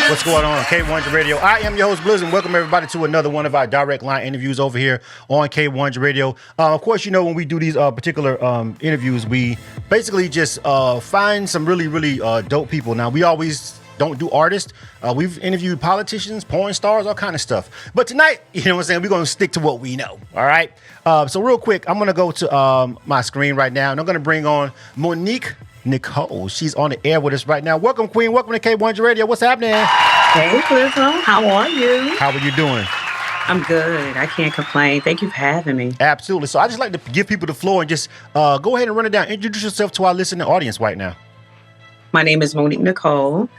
What's going on K100 Radio? I am your host, Blizz, and welcome everybody to another one of our direct line interviews over here on K100 Radio. Of course, you know, when we do these particular interviews, we basically just find some really dope people. Now, we always don't do artists. We've interviewed politicians, porn stars, all kind of stuff. But tonight, you know what I'm saying, we're going to stick to what we know, all right? So real quick, I'm going to go to my screen right now, and I'm going to bring on Monique NIkkole. She's on the air with us right now. Welcome, Queen. Welcome to K100 Radio. What's happening? Hey, Blizzle. How are you? How are you doing? I'm good. I can't complain. Thank you for having me. Absolutely. So I just like to give people the floor and just go ahead and run it down. Introduce yourself to our listening audience right now. My name is Monique NIkkole.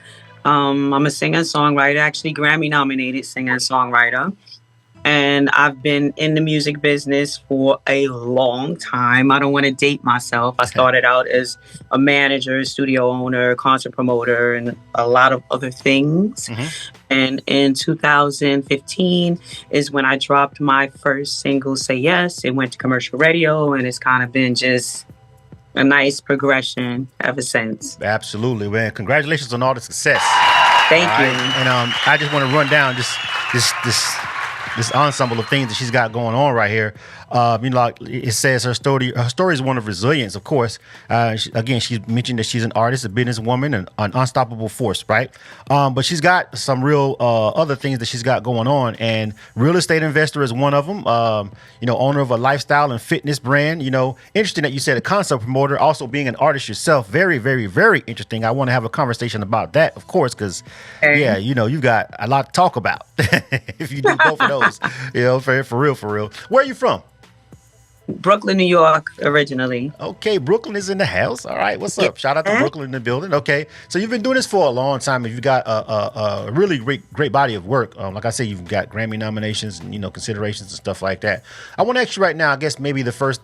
I'm a singer-songwriter, actually Grammy-nominated singer-songwriter. And I've been in the music business for a long time. I don't want to date myself. I started out as a manager, studio owner, concert promoter, and a lot of other things. Mm-hmm. And in 2015 is when I dropped my first single, Say Yes. It went to commercial radio, and it's kind of been just a nice progression ever since. Absolutely, man. Congratulations on all the success. Thank you. And I just want to run down this ensemble of things that she's got going on right here. You know, like it says her story is one of resilience, of course. Again, she's mentioned that she's an artist, a businesswoman, and an unstoppable force, right? But she's got some real other things that she's got going on, and real estate investor is one of them. You know, owner of a lifestyle and fitness brand. You know, interesting that you said a concert promoter, also being an artist yourself. Very, very, very interesting. I want to have a conversation about that, of course, because yeah, you know, you've got a lot to talk about if you do both of those. You know, for real. Where are you from? Brooklyn, New York, originally. Okay, Brooklyn is in the house. All right, what's up? Shout out to Brooklyn in the building. Okay, so you've been doing this for a long time, and you've got a really great body of work. Like I say, you've got Grammy nominations and, you know, considerations and stuff like that. I want to ask you right now, I guess maybe the first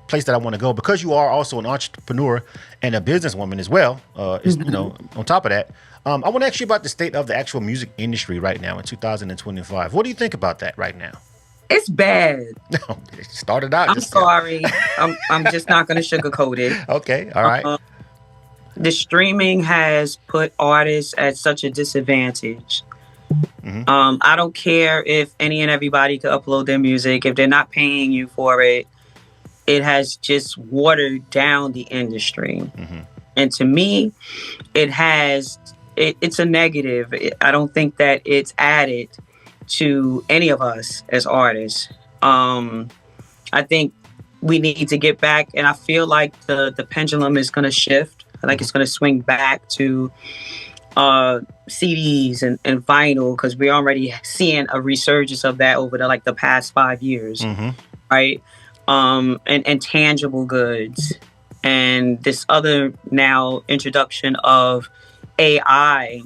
place that I want to go, because you are also an entrepreneur and a businesswoman as well, is, you know, on top of that, I want to ask you about the state of the actual music industry right now in 2025. What do you think about that right now? It's bad. No, it started out. I'm sorry. I'm just not going to sugarcoat it. Okay, all right. The streaming has put artists at such a disadvantage. Mm-hmm. I don't care if any and everybody could upload their music. If they're not paying you for it, it has just watered down the industry. Mm-hmm. And to me, it's a negative. I don't think that it's added to any of us as artists. I think we need to get back, and I feel like the pendulum is going to shift. I think it's going to swing back to CDs and vinyl, because we're already seeing a resurgence of that over the past 5 years, mm-hmm. right? And tangible goods, and this other now introduction of AI.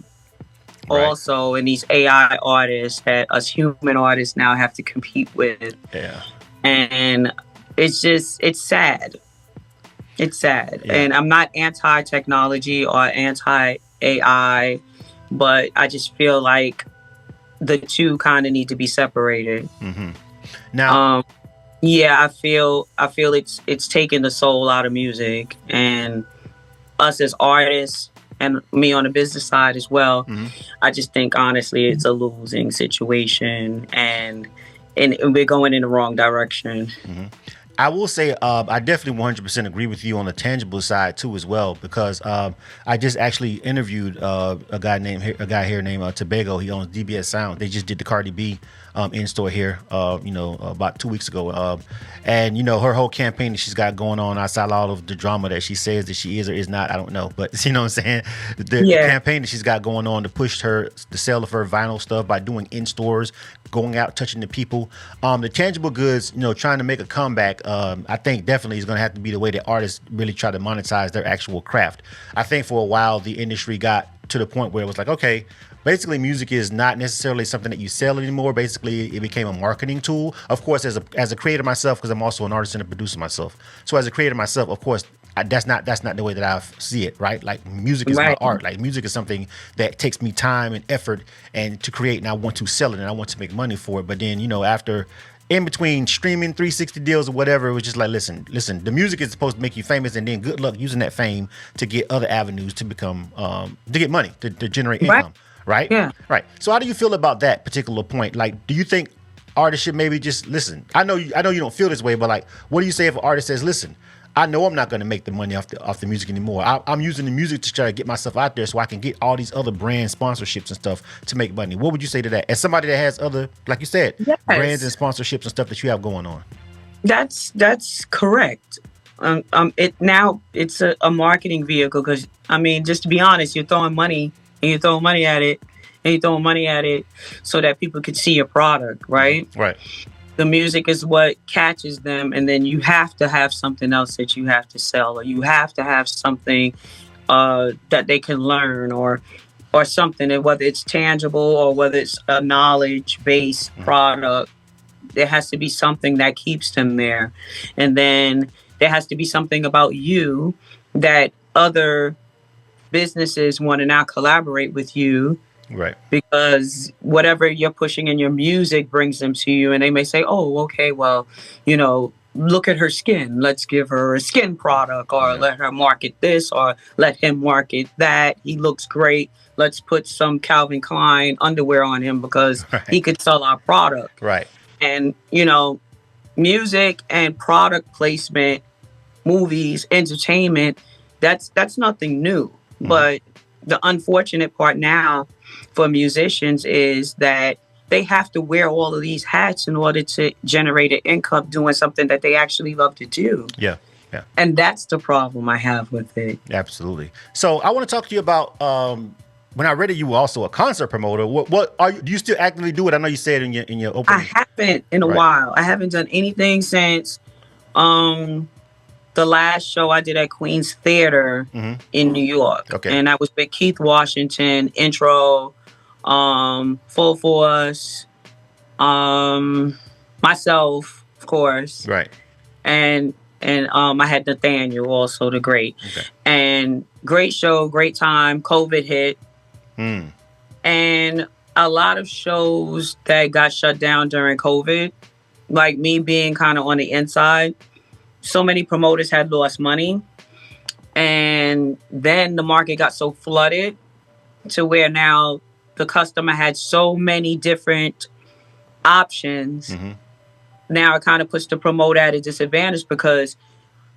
Right. Also, and these AI artists that us human artists now have to compete with. Yeah. And it's sad. It's sad. Yeah. And I'm not anti-technology or anti-AI, but I just feel like the two kind of need to be separated. Mm-hmm. Now, yeah, I feel it's taking the soul out of music, and us as artists, and me on the business side as well. Mm-hmm. I just think, honestly, it's a losing situation, and we're going in the wrong direction. Mm-hmm. I will say I definitely 100% agree with you on the tangible side too as well, because I just actually interviewed a guy here named Tobago. He owns DBS Sound. They just did the Cardi B in store here, about 2 weeks ago. And, you know, her whole campaign that she's got going on outside all of the drama that she says that she is or is not, I don't know. But, you know what I'm saying? The campaign that she's got going on to push the sale of her vinyl stuff by doing in stores, going out, touching the people. The tangible goods, you know, trying to make a comeback, I think definitely is going to have to be the way that artists really try to monetize their actual craft. I think for a while the industry got to the point where it was like, okay, basically music is not necessarily something that you sell anymore. Basically, it became a marketing tool. Of course, as a creator myself, because I'm also an artist and a producer myself. So as a creator myself, of course, that's not the way that I see it, right? Like music is my art. Like music is something that takes me time and effort and to create, and I want to sell it and I want to make money for it. But then, you know, after in between streaming 360 deals or whatever, it was just like, listen, the music is supposed to make you famous, and then good luck using that fame to get other avenues to become, to get money, to generate income. right? Yeah. Right. So how do you feel about that particular point? Like, do you think artists should maybe just listen? I know you don't feel this way, but like, what do you say if an artist says, listen, I know I'm not going to make the money off the music anymore. I'm using the music to try to get myself out there so I can get all these other brand sponsorships and stuff to make money. What would you say to that? As somebody that has other, like you said, brands and sponsorships and stuff that you have going on. That's correct. It's a marketing vehicle because I mean, just to be honest, you're throwing money and you're throwing money at it and you're throwing money at it so that people could see your product, right? Right. The music is what catches them, and then you have to have something else that you have to sell, or you have to have something that they can learn, or something, and whether it's tangible or whether it's a knowledge-based product. There has to be something that keeps them there. And then there has to be something about you that other businesses want to now collaborate with you. Right. Because whatever you're pushing in your music brings them to you. And they may say, oh, okay, well, look at her skin. Let's give her a skin product, or let her market this, or let him market that. He looks great. Let's put some Calvin Klein underwear on him because he could sell our product. Right. And, music and product placement, movies, entertainment, that's nothing new. Mm-hmm. But the unfortunate part now for musicians is that they have to wear all of these hats in order to generate an income doing something that they actually love to do. Yeah. Yeah. And that's the problem I have with it. Absolutely. So I want to talk to you about, when I read it, you were also a concert promoter. What are you? Do you still actively do it? I know you said in your opening. I haven't in a while. I haven't done anything since the last show I did at Queen's Theater in New York. Okay. And that was with Keith Washington, Intro, Full Force, myself, of course. Right. And I had Nathaniel also, the great. Okay. And great show, great time. COVID hit. And a lot of shows that got shut down during COVID, like me being kind of on the inside, so many promoters had lost money. And then the market got so flooded to where now the customer had so many different options. Mm-hmm. Now it kind of puts the promoter at a disadvantage because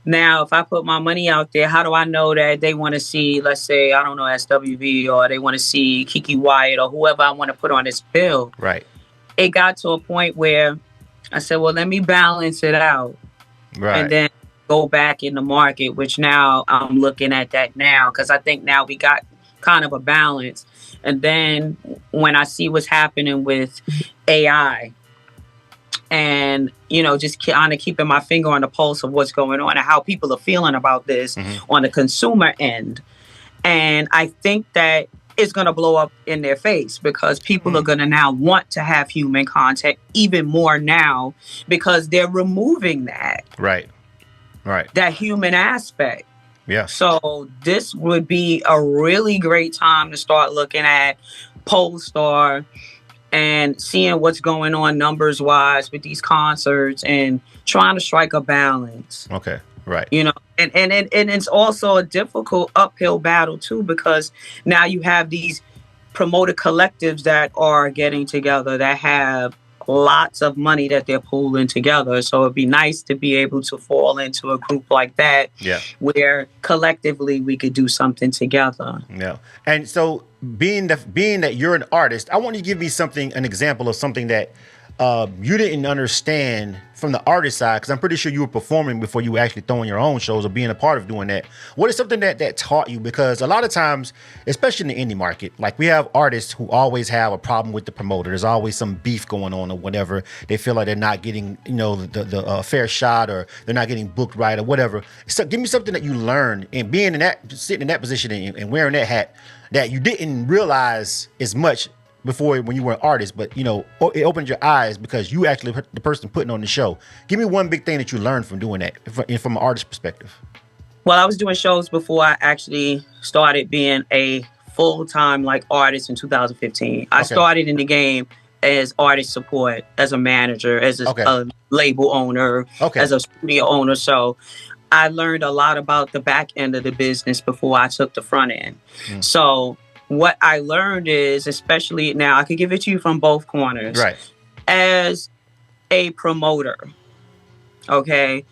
now if I put my money out there, how do I know that they want to see, let's say, I don't know, SWV, or they want to see Kiki Wyatt or whoever I want to put on this bill? Right. It got to a point where I said, well, let me balance it out. Right. And then go back in the market, which now I'm looking at that now because I think now we got kind of a balance. And then when I see what's happening with AI and, just kind of keeping my finger on the pulse of what's going on and how people are feeling about this on the consumer end. And I think that it's going to blow up in their face because people are going to now want to have human contact even more now because they're removing that. Right. Right. That human aspect. Yeah. So this would be a really great time to start looking at Polestar and seeing what's going on numbers wise with these concerts and trying to strike a balance. Okay. Right. And it's also a difficult uphill battle too, because now you have these promoter collectives that are getting together that have lots of money that they're pooling together. So it'd be nice to be able to fall into a group like that, where collectively we could do something together. Yeah. And so being that you're an artist, I want you to give me an example of something that you didn't understand from the artist side, because I'm pretty sure you were performing before you were actually throwing your own shows or being a part of doing that. What is something that taught you? Because a lot of times, especially in the indie market, like we have artists who always have a problem with the promoter. There's always some beef going on or whatever. They feel like they're not getting, the fair shot, or they're not getting booked right or whatever. So give me something that you learned and sitting in that position and wearing that hat that you didn't realize as much before when you were an artist, but it opened your eyes because you actually the person putting on the show. Give me one big thing that you learned from doing that from an artist perspective. Well, I was doing shows before I actually started being a full-time artist in 2015. I started in the game as artist support, as a manager, as a label owner, as a studio owner. So I learned a lot about the back end of the business before I took the front end. So what I learned is, especially now, I could give it to you from both corners. Right. As a promoter, okay,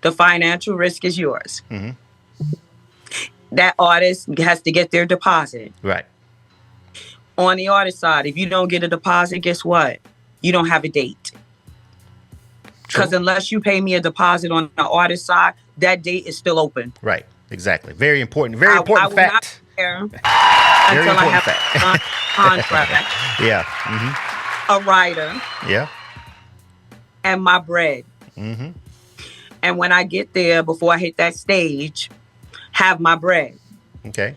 the financial risk is yours. Mm-hmm. That artist has to get their deposit. Right. On the artist side, if you don't get a deposit, guess what? You don't have a date. Because unless you pay me a deposit on the artist side, that date is still open. Right. Exactly. Very important. Very important fact. Not care Very until I important have a contract. Yeah. Mm-hmm. A writer. Yeah. And my bread. Mm-hmm. And when I get there, before I hit that stage, have my bread. Okay.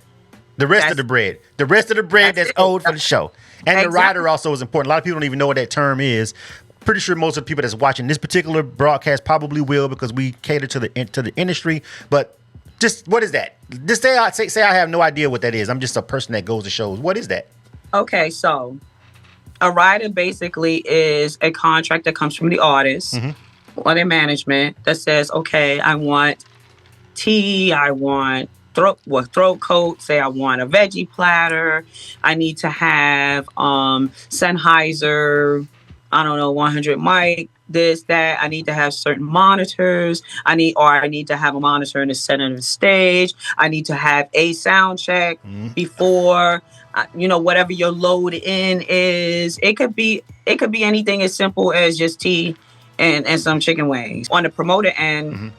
The rest of the bread. The rest of the bread that's owed for the show. And the writer also is important. A lot of people don't even know what that term is. Pretty sure most of the people that's watching this particular broadcast probably will, because we cater to the industry. But just what is that? Just say I have no idea what that is. I'm just a person that goes to shows. What is that? Okay, so a writer basically is a contract that comes from the artist or their management that says, okay, I want tea, I want throat coat, say I want a veggie platter, I need to have Sennheiser, I don't know, 100 mic, this, that. I need to have certain monitors. I need to have a monitor in the center of the stage. I need to have a sound check before, whatever your load in is. It could be anything as simple as just tea and some chicken wings. On the promoter end,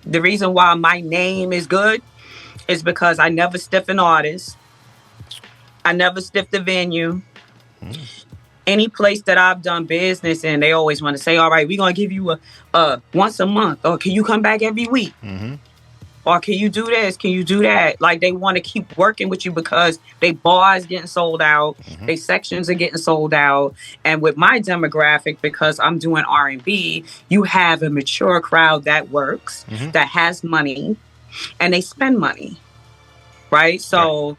the reason why my name is good is because I never stiff an artist. I never stiff the venue. Any place that I've done business in, they always want to say, all right, we're going to give you a once a month, or can you come back every week? Or can you do this? Can you do that? Like, they want to keep working with you because they bars getting sold out. They sections are getting sold out. And with my demographic, because I'm doing R&B, you have a mature crowd that works, that has money, and they spend money. Right? So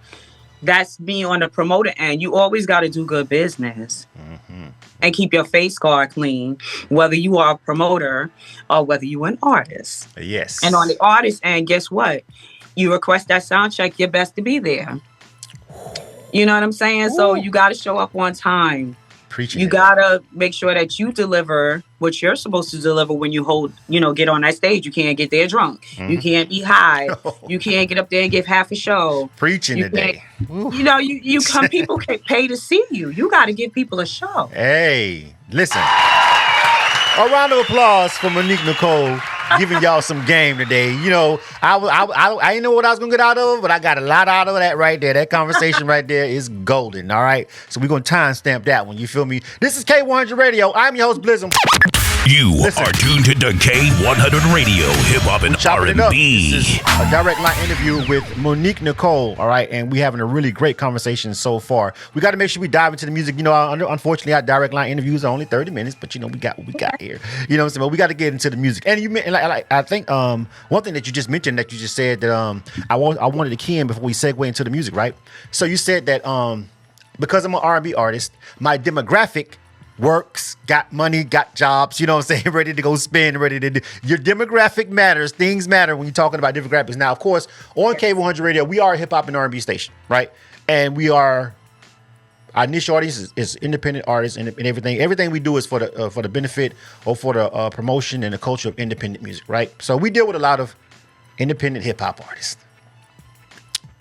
that's me on the promoter end. You always got to do good business and keep your face card clean, whether you are a promoter or whether you are an artist. Yes. And on the artist end, guess what? You request that sound check, you're best to be there. You know what I'm saying? Ooh. So you got to show up on time. You got to make sure that you deliver what you're supposed to deliver when you get on that stage. You can't get there drunk. You can't be high. You can't get up there and give half a show. Preaching today. You come, people can pay to see you. You got to give people a show. Hey, listen. A round of applause for Monique NIkkole giving y'all some game today. I didn't know what I was going to get out of it, but I got a lot out of that right there. That conversation right there is golden, all right? So we're going to timestamp that one, you feel me? This is K100 Radio. I'm your host, Blizzum. You are tuned to K100 Radio, hip hop and R&B. This is a direct line interview with Monique NIkkole, all right? And we're having a really great conversation so far. We got to make sure we dive into the music. Unfortunately, our direct line interviews are only 30 minutes, but we got what we got here. You know what I'm saying? But we got to get into the music. And I think one thing that you just mentioned, that you just said that I wanted to key in before we segue into the music, right? So you said that because I'm an R&B artist, my demographic works, got money, got jobs, you know what I'm saying, ready to go spend, ready to do. Your demographic matters. Things matter when you're talking about demographics. Now, of course, on K100 Radio, we are a hip-hop and R&B station, right? And our niche audience is independent artists and everything. Everything we do is for the benefit or for the promotion and the culture of independent music, right? So we deal with a lot of independent hip-hop artists,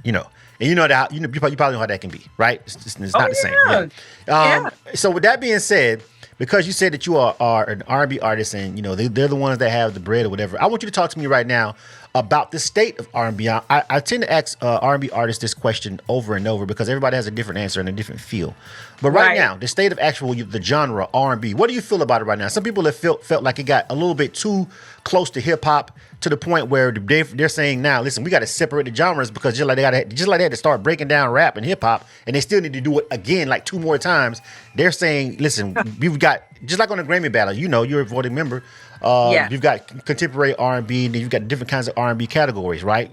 And you probably know how that can be, right? It's not the same. Yeah. So with that being said, because you said that you are an R&B artist and they're the ones that have the bread or whatever, I want you to talk to me right now about the state of R&B. I tend to ask R&B artists this question over and over because everybody has a different answer and a different feel. But right now, the state of the genre R&B, what do you feel about it right now? Some people have felt like it got a little bit too close to hip hop, to the point where they're saying now, listen, we got to separate the genres, because just like they had to start breaking down rap and hip hop, and they still need to do it again like 2 more times. They're saying, listen, we've got, just like on the Grammy battle, you're a voting member. You've got contemporary R&B, and then you've got different kinds of R&B categories, right?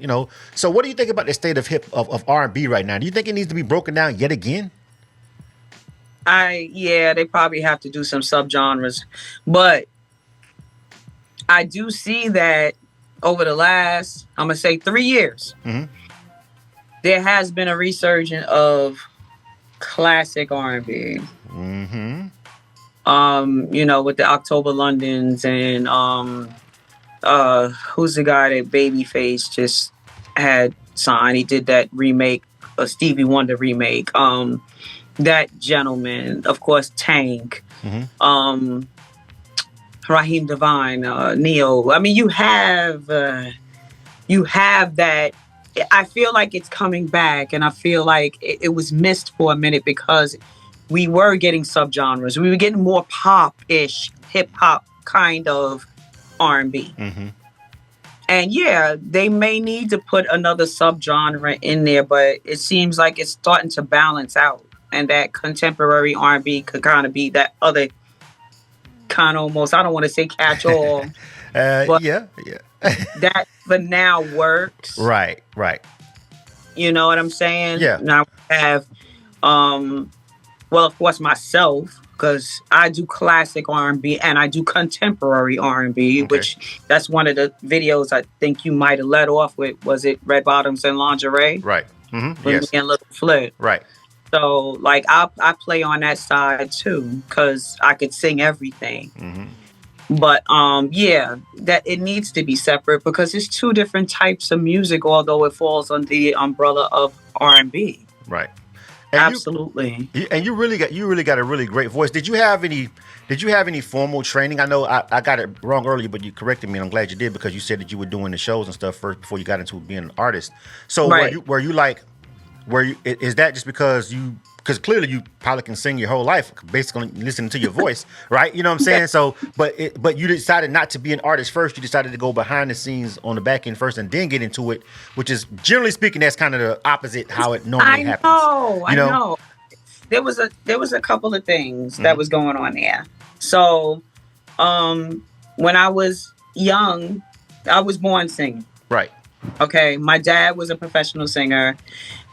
So what do you think about the state of R&B right now? Do you think it needs to be broken down yet again? They probably have to do some subgenres, but I do see that over the last, I'm going to say 3 years, there has been a resurgence of classic R&B. Mm-hmm. With the October Londons and who's the guy that Babyface just had signed? He did that remake, a Stevie Wonder remake. That gentleman, of course, Tank. Mm-hmm. Raheem Devine, Neo. I mean, you have that. I feel like it's coming back, and I feel like it was missed for a minute because we were getting subgenres. We were getting more pop-ish, hip-hop kind of R&B. Mm-hmm. And yeah, they may need to put another subgenre in there, but it seems like it's starting to balance out, and that contemporary R&B could kind of be that other kind of almost, I don't want to say catch-all, but yeah. that for now works. Right. You know what I'm saying? Yeah. Now I have, well, of course, myself, because I do classic R&B and I do contemporary R&B, Okay. which that's one of the videos I think you might have led off with. Was it Red Bottoms and Lingerie? Right. Mm-hmm. With Yes. me and Little Flip. Right. So, like, I play on that side too, because I could sing everything. Mm-hmm. But yeah, that it needs to be separate because it's two different types of music, although it falls under the umbrella of R&B. Right. And Absolutely. You really got a really great voice. Did you have any formal training? I know I got it wrong earlier, but you corrected me, and I'm glad you did because you said that you were doing the shows and stuff first before you got into being an artist. So Right. is that just because clearly you probably can sing your whole life basically listening to your voice, right? You know what I'm saying? So, but you decided not to be an artist first. You decided to go behind the scenes on the back end first and then get into it, which is generally speaking, that's kind of the opposite how it normally happens. I know. There was a couple of things that was going on there. So, when I was young, I was born singing. Right. Okay. My dad was a professional singer.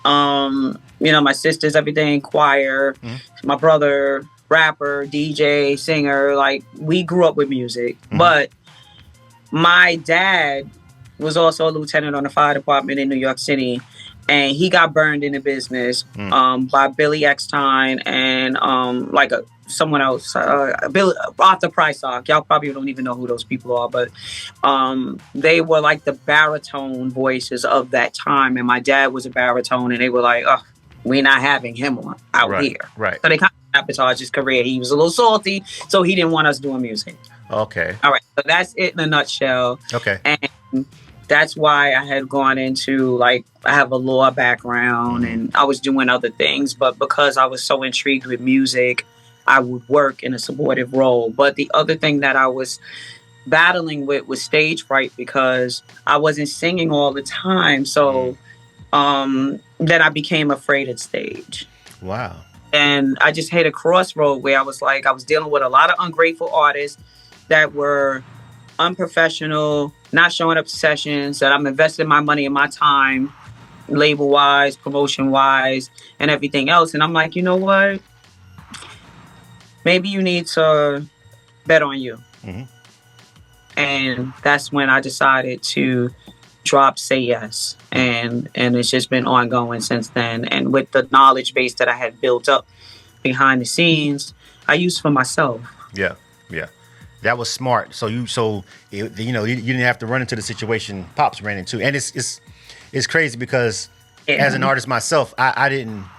My sisters, everything, choir, my brother, rapper, DJ, singer, like we grew up with music. But my dad was also a lieutenant on the fire department in New York City. And he got burned in the business by Billy Eckstein and someone else, Arthur Prysock. Y'all probably don't even know who those people are, but they were like the baritone voices of that time. And my dad was a baritone, and they were like, "Oh, we're not having him out here." Right. So they kind of sabotaged his career. He was a little salty, so he didn't want us doing music. Okay. All right. So that's it in a nutshell. Okay. And that's why I had gone into, I have a law background and I was doing other things. But because I was so intrigued with music, I would work in a supportive role. But the other thing that I was battling with was stage fright because I wasn't singing all the time. So then I became afraid of stage. Wow. And I just hit a crossroad where I was dealing with a lot of ungrateful artists that were unprofessional, not showing up to sessions, that I'm investing my money and my time, label-wise, promotion-wise, and everything else. And I'm like, you know what? Maybe you need to bet on you. And that's when I decided to drop Say Yes. And it's just been ongoing since then. And with the knowledge base that I had built up behind the scenes, I used for myself. Yeah. That was smart. So you didn't have to run into the situation Pops ran into. And it's crazy because as an artist myself, I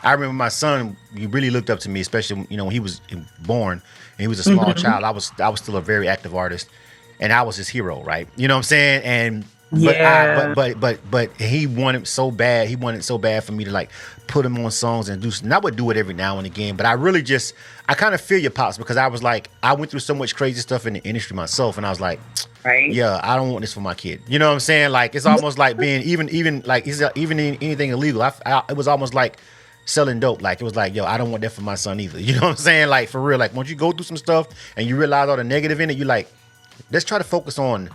remember my son, he really looked up to me, especially, when he was born and he was a small child. I was still a very active artist and I was his hero, right? You know what I'm saying? And but he wanted so bad. He wanted so bad for me to put him on songs and do. And I would do it every now and again. But I kind of feel your Pops because I was I went through so much crazy stuff in the industry myself, and I was like, right? Yeah, I don't want this for my kid. You know what I'm saying? It's almost like being even anything illegal. It was almost like selling dope. It was yo, I don't want that for my son either. You know what I'm saying? For real. Once you go through some stuff and you realize all the negative in it, you let's try to focus on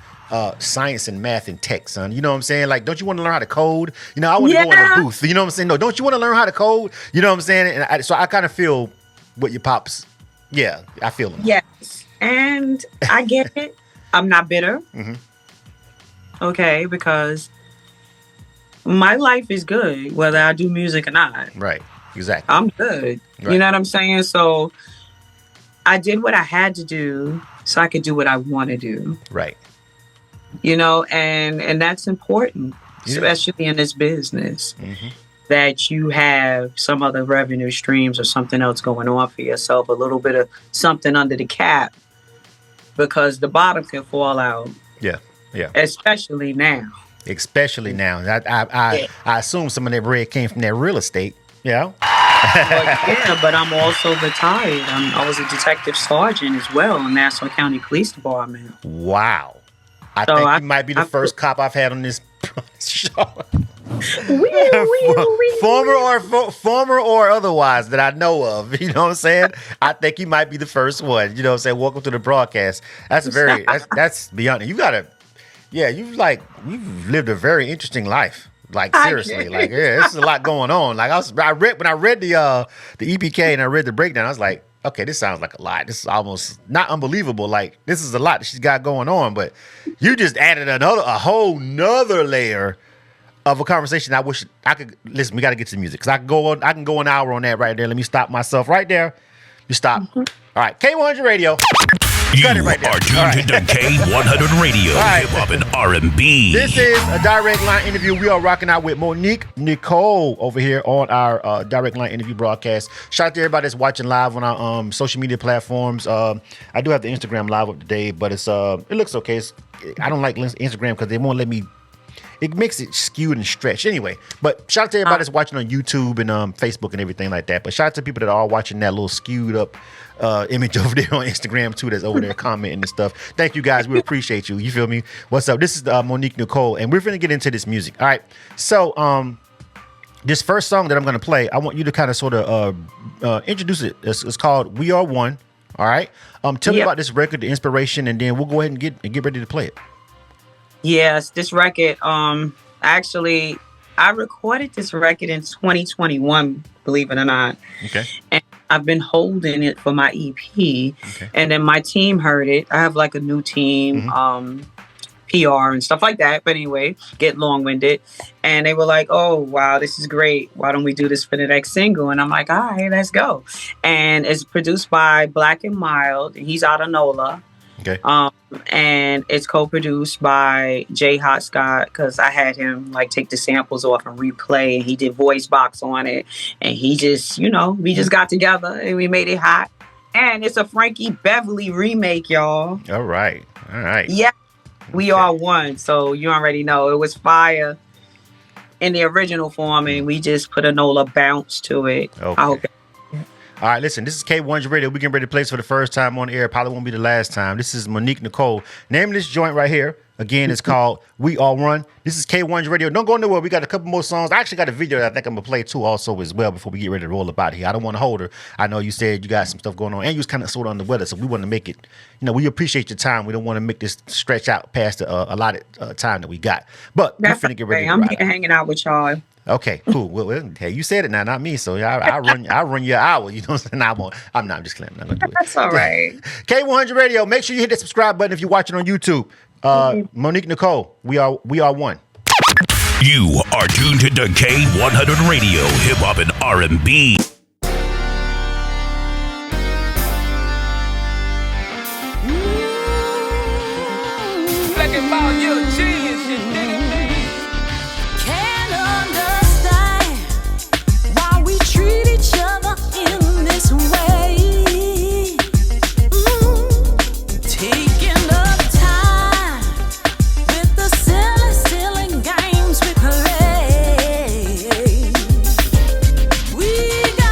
science and math and tech, son. You know what I'm saying? Don't you want to learn how to code? I want to go in the booth. You know what I'm saying? No, don't you want to learn how to code? You know what I'm saying? And so I kind of feel what your Pops. Yeah, I feel him. Yes, and I get it. I'm not bitter. Okay, because my life is good, whether I do music or not. Right. Exactly. I'm good. Right. You know what I'm saying? So I did what I had to do so I could do what I want to do. Right. You know, and that's important, especially in this business, that you have some other revenue streams or something else going on for yourself, a little bit of something under the cap, because the bottom can fall out. Yeah. Yeah. Especially now. Especially now. I assume some of that bread came from that real estate. Yeah. But I'm also retired. I was a detective sergeant as well in Nassau County Police Department. Wow. I think you might be the first cop I've had on this show. Former or otherwise that I know of. You know what I'm saying? I think you might be the first one. You know what I'm saying? Welcome to the broadcast. That's beyond. You've lived a very interesting life. Like seriously, this is a lot going on. Like when I read the EPK and I read the breakdown, I was like, okay, this sounds like a lot. This is almost not unbelievable. Like this is a lot that she's got going on, but you just added a whole nother layer of a conversation. I wish I could listen. We got to get to the music because I can go an hour on that right there. Let me stop myself right there. You stop. All right, K100 Radio. You are tuned to K100 Radio, hip hop and R&B. This is a direct line interview. We are rocking out with Monique NIkkole over here on our direct line interview broadcast. Shout out to everybody that's watching live on our social media platforms. I do have the Instagram live up today, but it looks okay. I don't like Instagram because they won't let me. It makes it skewed and stretched. Anyway, but shout out to everybody that's watching on YouTube and Facebook and everything like that. But shout out to people that are all watching that little skewed up image over there on Instagram too, that's over there commenting and stuff. Thank you guys. We appreciate you. You feel me? What's up? This is Monique NIkkole, and we're going to get into this music. All right. So this first song that I'm going to play, I want you to kind of sort of introduce it. It's called We Are One. All right. Tell me about this record, the inspiration, and then we'll go ahead and get ready to play it. Yes, this record, actually, I recorded this record in 2021, believe it or not. Okay. And I've been holding it for my EP. Okay. And then my team heard it. I have like a new team, PR and stuff like that. But anyway, get long-winded. And they were like, oh, wow, this is great. Why don't we do this for the next single? And I'm like, all right, let's go. And it's produced by Black and Mild. He's out of NOLA. Okay. And it's co-produced by Jay Hot Scott because I had him like take the samples off and replay, and he did voice box on it, and he just, we just got together and we made it hot. And it's a Frankie Beverly remake, y'all. All right. Yeah, We Are One. So you already know it was fire in the original form, and we just put a NOLA bounce to it. Okay. I hope. All right, listen, this is K100 Radio. We getting ready to play this for the first time on the air. Probably won't be the last time. This is Monique NIkkole. Name of this joint right here, again, is called We All Run. This is K100 Radio. Don't go nowhere. We got a couple more songs. I actually got a video that I think I'm going to play too also as well before we get ready to roll up out of here. I don't want to hold her. I know you said you got some stuff going on, and you was kind of sort of on the weather, so we want to make it, we appreciate your time. We don't want to make this stretch out past the allotted time that we got. But we're finna get ready to I'm here hanging out with y'all. Okay, cool. Well, hey, you said it now, not me. So I run you an hour. You know what I'm saying? I'm not. I'm just kidding. I'm not gonna do it. That's all right. K100 Radio. Make sure you hit that subscribe button if you're watching on YouTube. Monique NIkkole. We are one. You are tuned to K100 Radio, hip hop and R&B. Black and Mild, you're a genius, you dig it? We got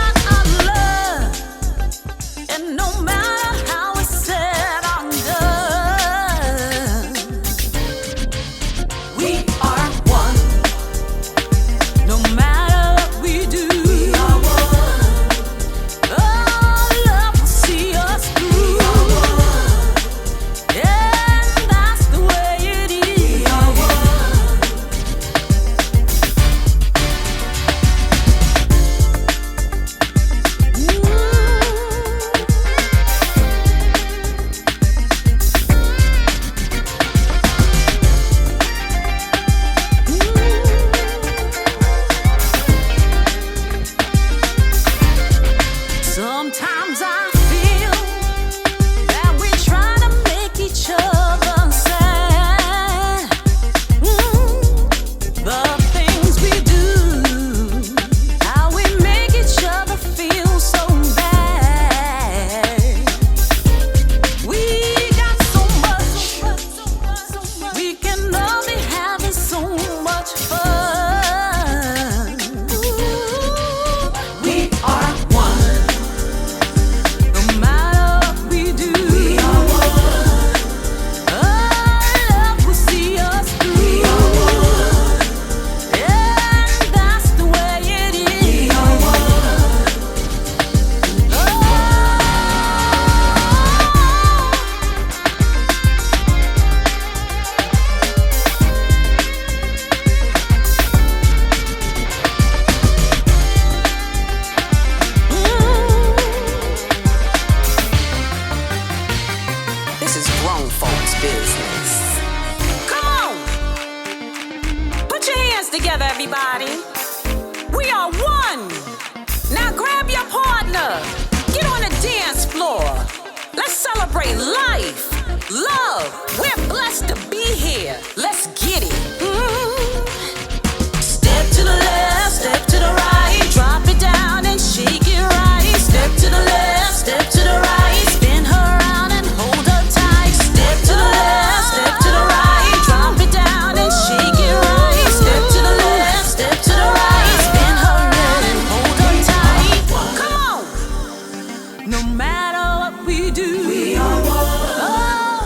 everybody. We are one. Now grab your partner. Get on the dance floor. Let's celebrate life, love. We're blessed to be here. Let's get it. Step to the left, step to the right. Drop it down and shake it right. Step to the left, step to the right. Spin her around and hold her tight. Step to the left, step to the right. Drop it down and shake it right. Step to the left, step to the right. Spin her around and hold her tight. Come on. No matter what we do, we are one. Oh,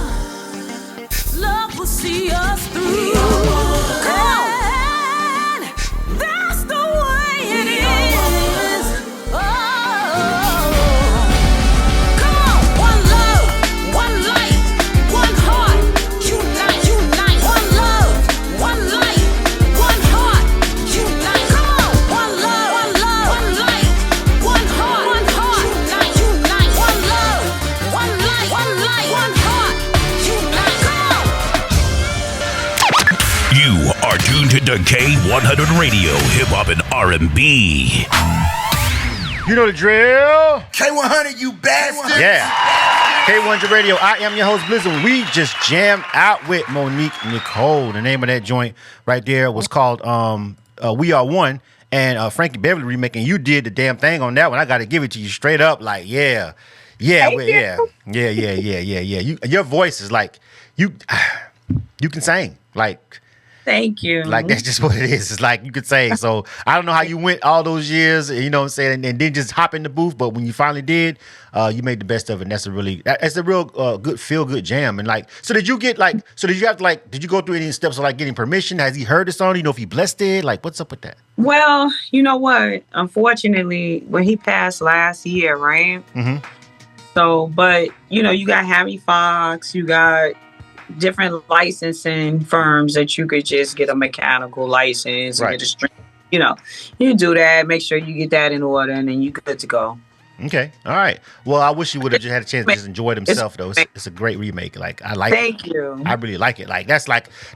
love will see us through. We are one. Come on. That's the way it is. Oh, come on. One love, one light, one heart. Unite, unite. One love, one light, one heart. Unite. Come on. One love, one light, one heart. Unite, unite. One love, one light, one heart. Unite. Come on. You are tuned to K100 Radio, Hip Hop and R&B. You know the drill. K100, you bastard. Yeah. K100 Radio. I am your host, Blizzard. We just jammed out with Monique NIkkole. The name of that joint right there was called We Are One. And Frankie Beverly remake, and you did the damn thing on that one. I got to give it to you straight up. Like, yeah. Your voice is like, you can sing. Like, Thank you. Like, that's just what it is. It's like you could say. So I don't know how you went all those years, you know what I'm saying, and then just hop in the booth. But when you finally did, you made the best of it. And that's a real good feel good jam. And like, so did you have to did you go through any steps of like getting permission? Has he heard the song? You know if he blessed it? Like, what's up with that? Well, you know what? Unfortunately, when he passed last year, right? Mm-hmm. So, but you know, you got Harry Fox, you got different licensing firms that you could just get a mechanical license and get a string. You know, you do that, make sure you get that in order, and then you're good to go. Okay, all right. Well, I wish you would have just had a chance to just enjoy it himself, though. It's a great remake. Like, I like Thank you. I really like it.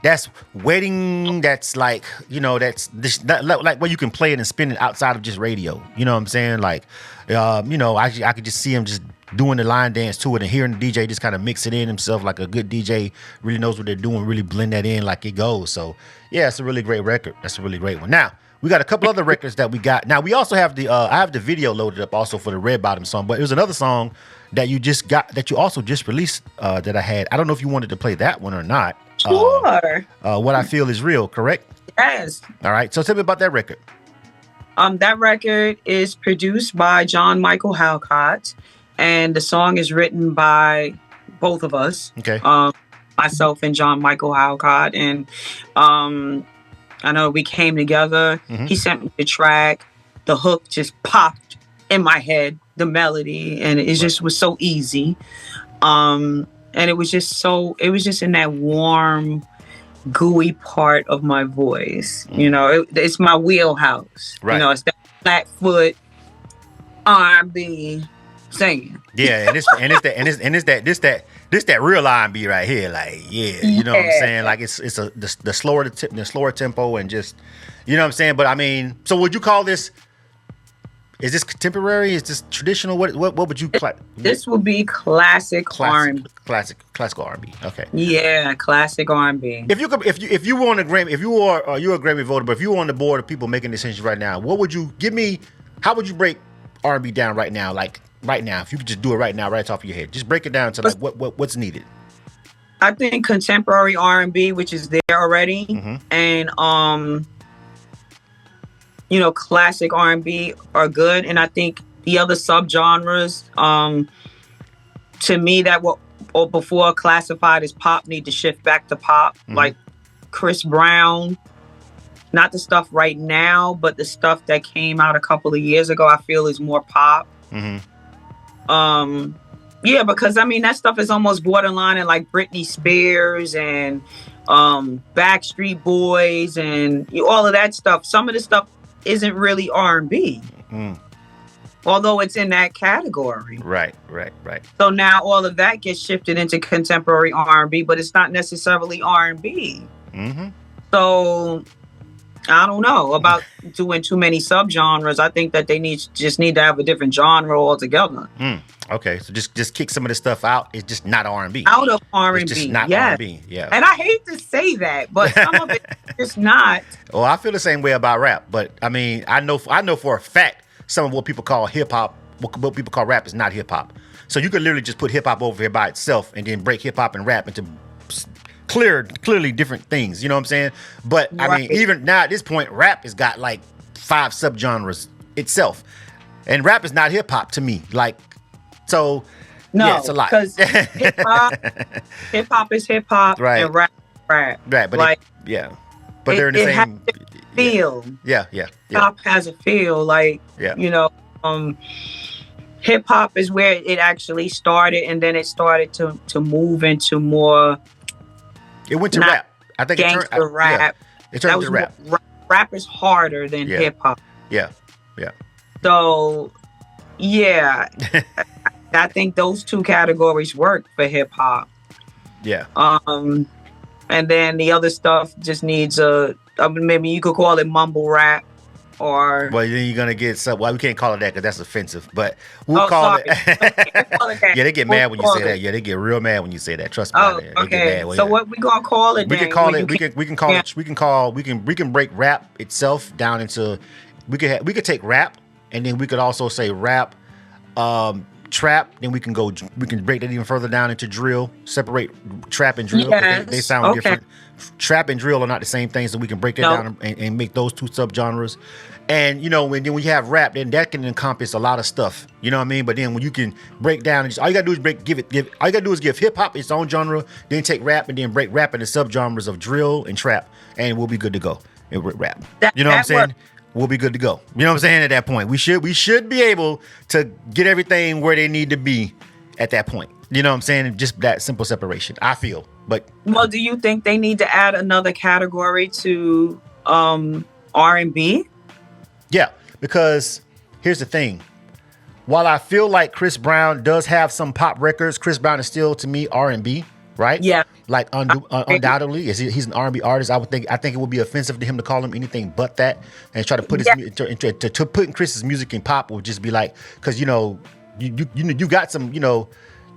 That's waiting. That's like, you know, like where you can play it and spin it outside of just radio. You know what I'm saying? Like, you know, I could just see him just doing the line dance to it and hearing the DJ just kind of mix it in himself like a good DJ really knows what they're doing, really blend that in like it goes. So, yeah, it's a really great record. That's a really great one. Now, we got a couple other records that we got. Now, we also have I have the video loaded up also for the Red Bottom song, but there's another song that you also just released that I had. I don't know if you wanted to play that one or not. Sure. What I Feel Is Real, correct? Yes. All right. So tell me about that record. That record is produced by John Michael Halcott, and the song is written by both of us. Okay. Myself and John Michael Halcott, and I know we came together. Mm-hmm. He sent me the track. The hook just popped in my head, the melody, and it just was so easy. And it was just in that warm, gooey part of my voice. Mm-hmm. You know, it's my wheelhouse. Right. You know, it's that Blackfoot R&B singing. Yeah, this that real R&B right here. Like, yeah, you know what I'm saying? Like, it's the slower tempo and just, you know what I'm saying? But I mean, so would you call this? Is this contemporary? Is this traditional? What would you? This would be classic R&B. Classical R&B. Okay. Yeah, classic R&B. If you were on a Grammy, you're a Grammy voter, but if you were on the board of people making decisions right now, what would you give me? How would you break R&B down right now? Like right now, if you could just do it right now, right off your head, just break it down to like what's needed. I think contemporary R&B, which is there already, mm-hmm. and you know, classic R&B are good, and I think the other subgenres, to me, that were or before classified as pop, need to shift back to pop, mm-hmm. like Chris Brown. Not the stuff right now, but the stuff that came out a couple of years ago, I feel is more pop. Mm-hmm. Yeah, because I mean that stuff is almost borderline in like Britney Spears and Backstreet Boys and all of that stuff. Some of the stuff isn't really R&B, although it's in that category. Right. So now all of that gets shifted into contemporary R&B, but it's not necessarily R&B. Mm-hmm. So I don't know about doing too many subgenres. I think that they just need to have a different genre altogether. Okay, so just kick some of this stuff out. It's just not R&B. Out of R&B. It's just not yes. R&B. Yeah. And I hate to say that, but some of it is not. Well, I feel the same way about rap, but I mean, I know for a fact some of what people call hip hop, what people call rap, is not hip hop. So you could literally just put hip hop over here by itself and then break hip hop and rap into clearly different things. You know what I'm saying? But I mean, even now at this point, rap has got like 5 subgenres itself, and rap is not hip hop to me. Like, so no, yeah, it's a lot. Because hip hop is hip hop, right? And rap, right? But like, but they're in the same feel. Yeah. Hip hop has a feel, like you know. Hip hop is where it actually started, and then it started to move into more. It went to rap. I think gangster rap. It turned to rap. Rap is harder than hip hop. Yeah. So, yeah, I think those 2 categories work for hip hop. Yeah. And then the other stuff just needs maybe you could call it mumble rap. Or well, then you're gonna get some. Well, we can't call it that because that's offensive. But we'll call it. Yeah, they get mad when you say that. Yeah, they get real mad when you say that. Trust me. Okay. So what we gonna call it? We can call it. We can break rap itself down into. We could take rap, and then we could also say rap, trap. Then we can break that even further down into drill. Separate trap and drill. Yes. They sound different. Trap and drill are not the same thing, so we can break it down and make those 2 subgenres. And then when you have rap, then that can encompass a lot of stuff. You know what I mean? But then when you can break down, and all you gotta do is give hip hop its own genre, then take rap and then break rap into subgenres of drill and trap, and we'll be good to go. And rap. You know what I'm saying? We'll be good to go. You know what I'm saying? At that point, we should be able to get everything where they need to be at that point. You know what I'm saying? Just that simple separation, I feel. But well, do you think they need to add another category to R&B? Yeah, because here's the thing. While I feel like Chris Brown does have some pop records, Chris Brown is still, to me, R&B, right? Yeah. Like undoubtedly, he's an R&B artist. I think it would be offensive to him to call him anything but that, and try to put to putting Chris's music in pop would just be like, because you got some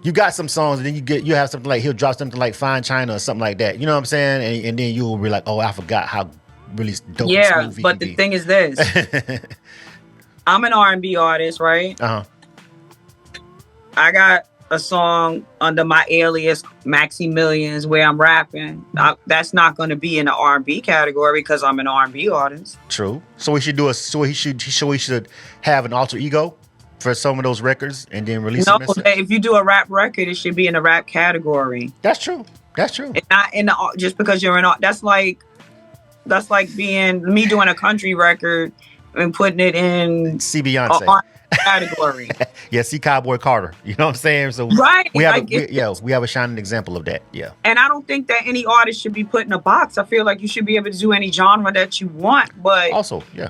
you got some songs, and then you have something like he'll drop something like Fine China or something like that. You know what I'm saying? And then you'll be like, oh, I forgot how really dope. Yeah, but the thing is this: I'm an R&B artist, right? I got a song under my alias Maxi Millions where I'm rapping. That's not going to be in the R&B category because I'm an R&B artist. True. So he should have an alter ego for some of those records and then release them. No, if you do a rap record, it should be in the rap category. That's true. It's not in the just because you're an art. That's like being me doing a country record and putting it in Beyonce category. Yeah, see Cowboy Carter. You know what I'm saying? So right. we have a shining example of that. Yeah. And I don't think that any artist should be put in a box. I feel like you should be able to do any genre that you want. But also, yeah.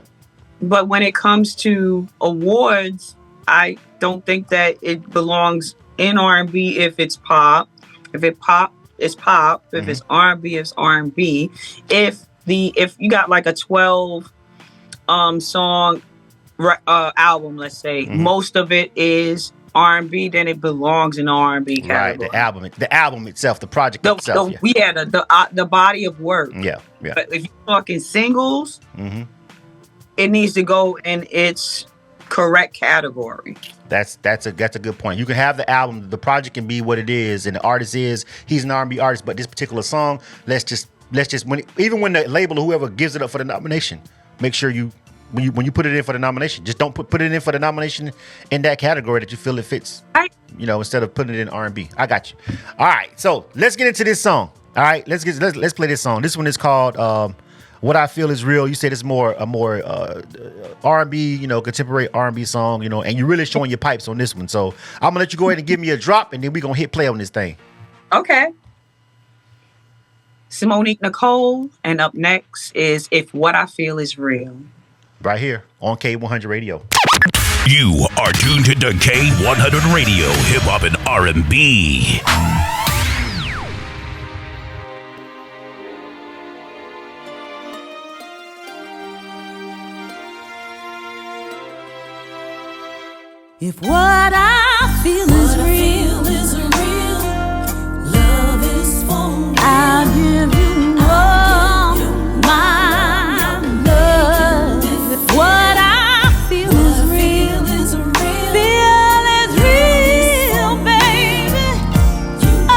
But when it comes to awards, I don't think that it belongs in R&B if it's pop. If it's pop, it's pop. If it's R&B, it's R&B. If you got like a 12 song album, let's say, most of it is R&B, then it belongs in the R&B category. Right, the album itself, the project itself. The body of work. Yeah. But if you're talking singles, it needs to go in its correct category. That's a good point. You can have the album, the project can be what it is, and the artist he's an R&B artist, but this particular song, let's just even when the label or whoever gives it up for the nomination, make sure when you put it in for the nomination, just don't put it in for the nomination in that category that you feel it fits. Right. Instead of putting it in R&B. I got you. All right, so let's get into this song. All right, let's play this song. This one is called "What I Feel Is Real." You said it's a more R&B, contemporary R&B song, and you're really showing your pipes on this one. So I'm gonna let you go ahead and give me a drop, and then we're gonna hit play on this thing. Okay. It's Monique NIkkole, and up next is "If What I Feel Is Real." Right here on K100 Radio. You are tuned to K100 Radio, hip hop and R&B. If what I feel is real, love is for me. I'll give you all my love. If what I feel is real, baby. Oh,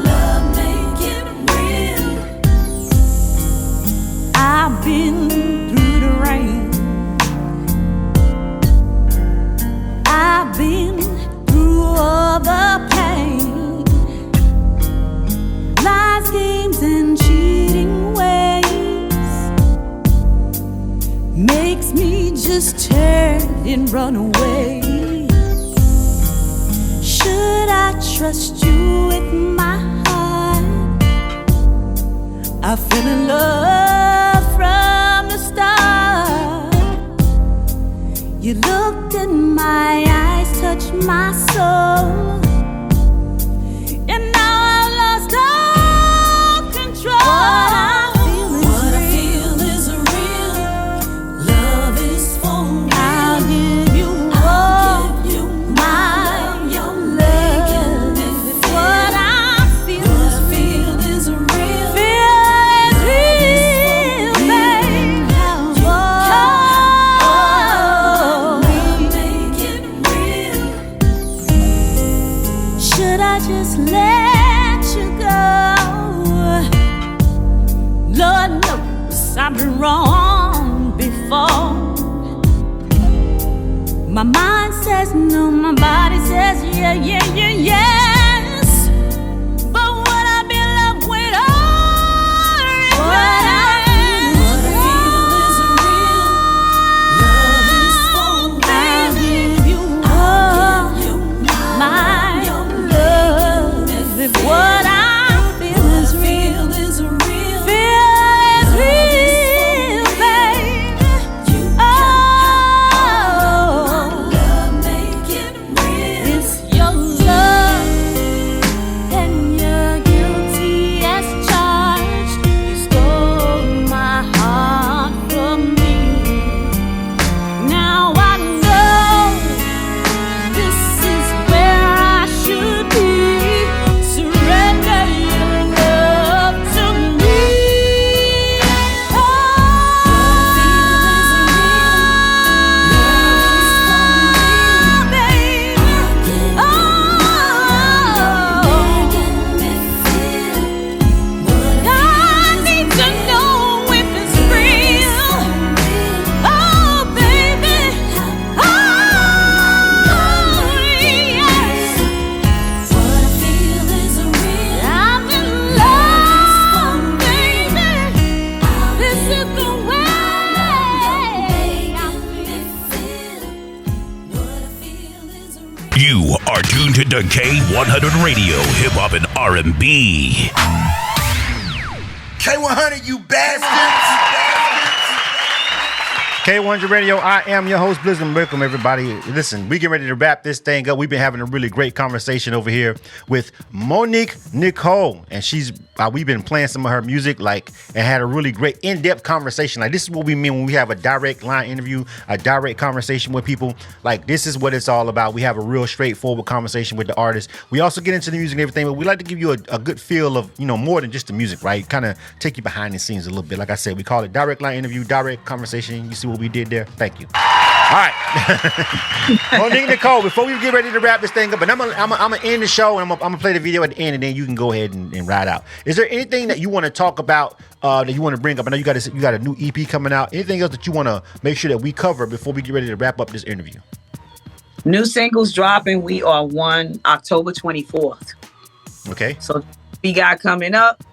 love make it real. I've been through the rain. I've been through all the pain, lies, games, and cheating ways. Makes me just turn and run away. Should I trust you with my heart? I fell in love from the start. You looked in my eyes, touched my soul, and now I've lost all control. What I feel is real. Love is for me. I'll give you all my love. What I feel is real. Feel is real, babe. Oh, should I just let you go? Lord knows I've been wrong before. My mind says no, my body says yes. But would I be left with all regrets? What I feel is real. Love is for me. I'll give you all my love. If what I feel is real, feel is real, baby. Oh, it's your love, and you're guilty as charged. You stole my heart from me. Now I know this is where I should be. Surrender your love to me. Oh, baby. Oh, I need to know if it's real. Oh, baby. Oh, yes. What I feel is real. I'm in love, baby. This is the way I feel. What I feel is real. You are tuned to K100 Radio, Hip Hop and R&B. K100, you bastards! K100 Radio, I am your host, Blizzard. Welcome, everybody. Listen, we get ready to wrap this thing up. We've been having a really great conversation over here with Monique NIkkole, and we've been playing some of her music, and had a really great in-depth conversation. This is what we mean when we have a direct line interview, a direct conversation with people. This is what it's all about. We have a real straightforward conversation with the artist. We also get into the music and everything, but we like to give you a good feel of, more than just the music, right? Kind of take you behind the scenes a little bit. Like I said, we call it direct line interview, direct conversation. You see what we did there? Thank you. All right. Monique NIkkole, before we get ready to wrap this thing up, and I'm gonna end the show, and I'm gonna play the video at the end, and then you can go ahead and ride out. Is there anything that you want to talk about, that you want to bring up? I know you got a new EP coming out. Anything else that you want to make sure that we cover before we get ready to wrap up this interview? New singles dropping. We are October 24th. Okay. So we got coming up.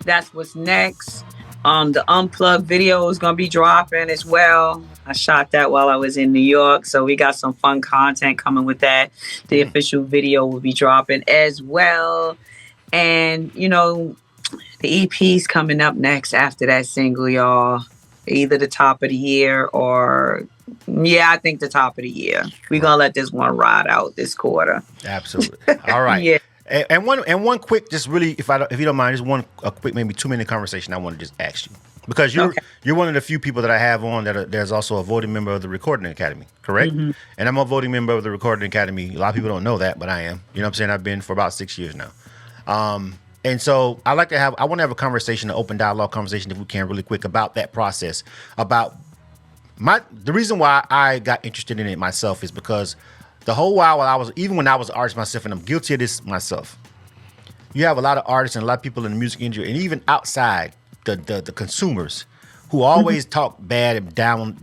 That's what's next. The Unplugged video is going to be dropping as well. I shot that while I was in New York, so we got some fun content coming with that. The official video will be dropping as well. And, the EP's coming up next after that single, y'all. Either the top of the year or, I think the top of the year. We're going to let this one ride out this quarter. Absolutely. All right. Yeah. And one quick, just really, if you don't mind, just a quick, maybe 2-minute conversation I want to just ask you. Because you're one of the few people that I have on there's also a voting member of the Recording Academy, correct? And I'm a voting member of the Recording Academy. A lot of people don't know that, but I am. You know what I'm saying? I've been for about 6 years now. And so I want to have a conversation, an open dialogue conversation, if we can, really quick, about that process. About the reason why I got interested in it myself is because the whole while when I was an artist myself, and I'm guilty of this myself, you have a lot of artists and a lot of people in the music industry, and even outside the consumers, who always talk bad and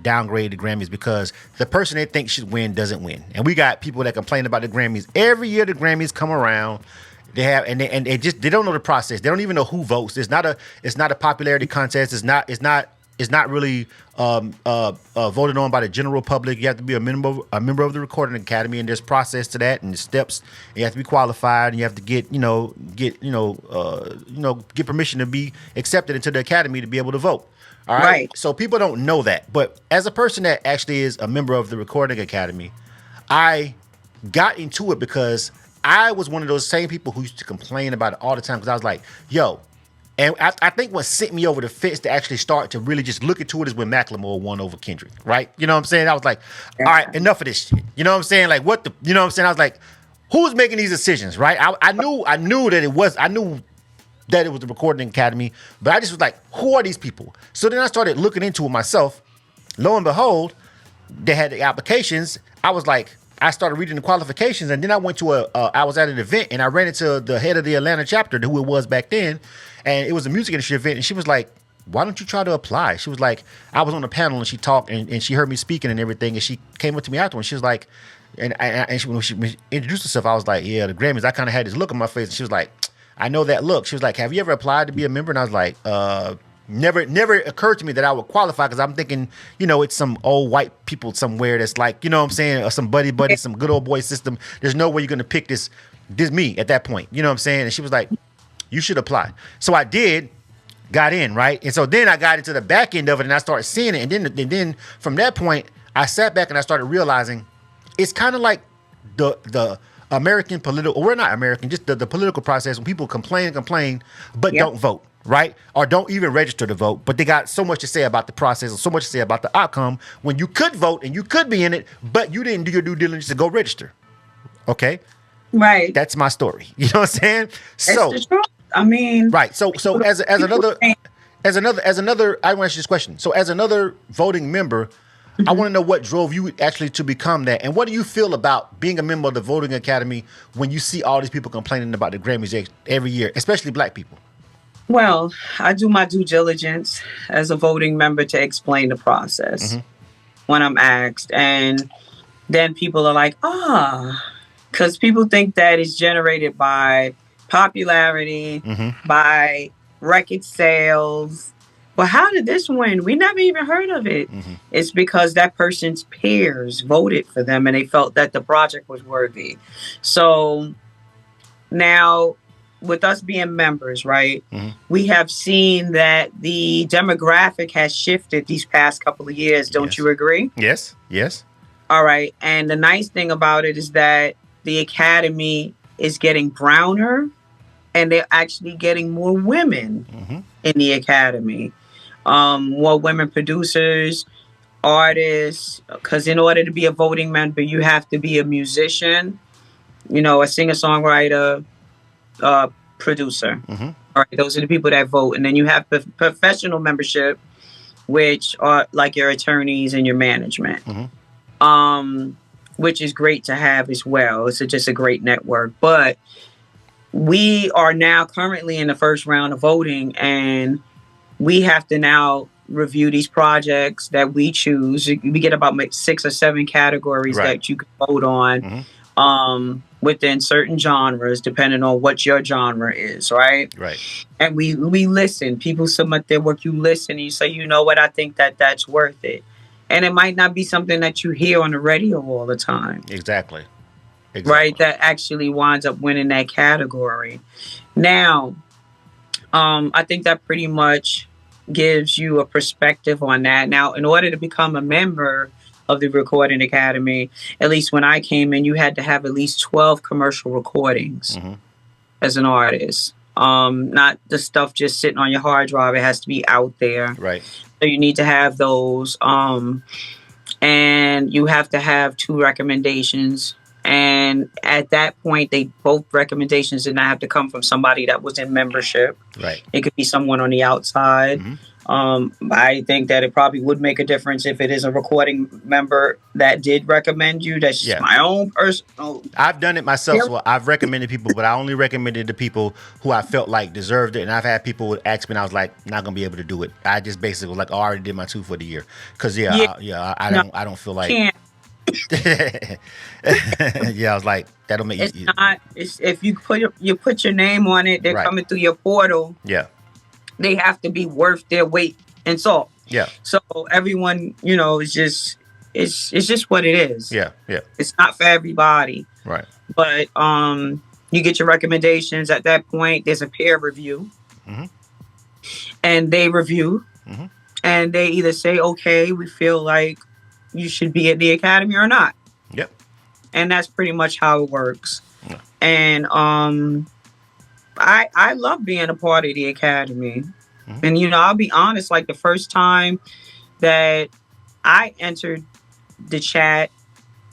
downgrade the Grammys because the person they think should win doesn't win. And we got people that complain about the Grammys every year. The Grammys come around. They have they don't know the process. They don't even know who votes. It's not a popularity contest. It's not really voted on by the general public. You have to be a member of the Recording Academy, and there's process to that and the steps. You have to be qualified, and you have to get permission to be accepted into the academy to be able to vote. All right. So people don't know that, but as a person that actually is a member of the Recording Academy, I got into it because I was one of those same people who used to complain about it all the time, because I was like, yo. And I think what sent me over the fence to actually start to really just look into it is when Macklemore won over Kendrick, right? You know what I'm saying? I was like, all right, enough of this shit. You know what I'm saying? Like, you know what I'm saying? I was like, who's making these decisions, right? I knew that it was the Recording Academy, but I just was like, who are these people? So then I started looking into it myself. Lo and behold, they had the applications. I started reading the qualifications, and then I went to I was at an event, and I ran into the head of the Atlanta chapter, who it was back then, and it was a music industry event, and she was like, why don't you try to apply? She was like, I was on the panel, and she talked, and she heard me speaking and everything, and she came up to me afterwards. She was like, when she introduced herself, I was like, yeah, the Grammys. I kind of had this look on my face, and she was like, I know that look. She was like, have you ever applied to be a member? And I was like, never occurred to me that I would qualify, because I'm thinking, it's some old white people somewhere that's like, you know what I'm saying, or some buddy, some good old boy system. There's no way you're going to pick this me at that point. You know what I'm saying? And she was like, you should apply. So I did, got in, right? And so then I got into the back end of it, and I started seeing it. And then from that point, I sat back and I started realizing it's kind of like the American political, we're not American, just the political process, when people complain, but don't vote. Right? Or don't even register to vote, but they got so much to say about the process and so much to say about the outcome when you could vote and you could be in it, but you didn't do your due diligence to go register. Okay? Right. That's my story. You know what I'm saying? So, the truth. I mean, right. So as another, I want to ask you this question. So as another voting member, I want to know what drove you actually to become that, and what do you feel about being a member of the Voting Academy when you see all these people complaining about the Grammys every year, especially black people? Well, I do my due diligence as a voting member to explain the process when I'm asked. And then people are like, because people think that it's generated by popularity, by record sales. Well, how did this win? We never even heard of it. It's because that person's peers voted for them and they felt that the project was worthy. So now, with us being members, right, we have seen that the demographic has shifted these past couple of years. Don't you agree? Yes. All right. And the nice thing about it is that the Academy is getting browner, and they're actually getting more women in the Academy. More women producers, artists, because in order to be a voting member, you have to be a musician, a singer-songwriter, producer. All right, those are the people that vote. And then you have professional membership, which are like your attorneys and your management, which is great to have as well. It's just a great network. But we are now currently in the first round of voting, and we have to now review these projects that we choose. We get about 6 or 7 categories that you can vote on. Within certain genres, depending on what your genre is, right? Right. And we listen. People submit their work. You listen, and you say, you know what? I think that's worth it. And it might not be something that you hear on the radio all the time. Exactly. Right. That actually winds up winning that category. Now, I think that pretty much gives you a perspective on that. Now, in order to become a member of the Recording Academy, at least when I came in, you had to have at least 12 commercial recordings as an artist. not the stuff just sitting on your hard drive. It has to be out there. Right. So you need to have those. And you have to have 2 recommendations. And at that point, both recommendations did not have to come from somebody that was in membership. Right. It could be someone on the outside. I think that it probably would make a difference if it is a recording member that did recommend you. That's just my own personal. I've done it myself. So I've recommended people, but I only recommended the people who I felt like deserved it. And I've had people ask me, and I was like, not gonna be able to do it. I just basically was like, I already did my 2 for the year, because I don't feel like. Yeah, I was like, that'll make it's not. It's if you put your name on it, they're coming through your portal. Yeah, they have to be worth their weight in salt. Yeah. So everyone, is just it's just what it is. Yeah, yeah. It's not for everybody. Right. But you get your recommendations at that point. There's a peer review, and they review, and they either say, okay, we feel like you should be at the academy or not. Yep. And that's pretty much how it works. Yeah. And I love being a part of the academy. And I'll be honest, like the first time that I entered the chat,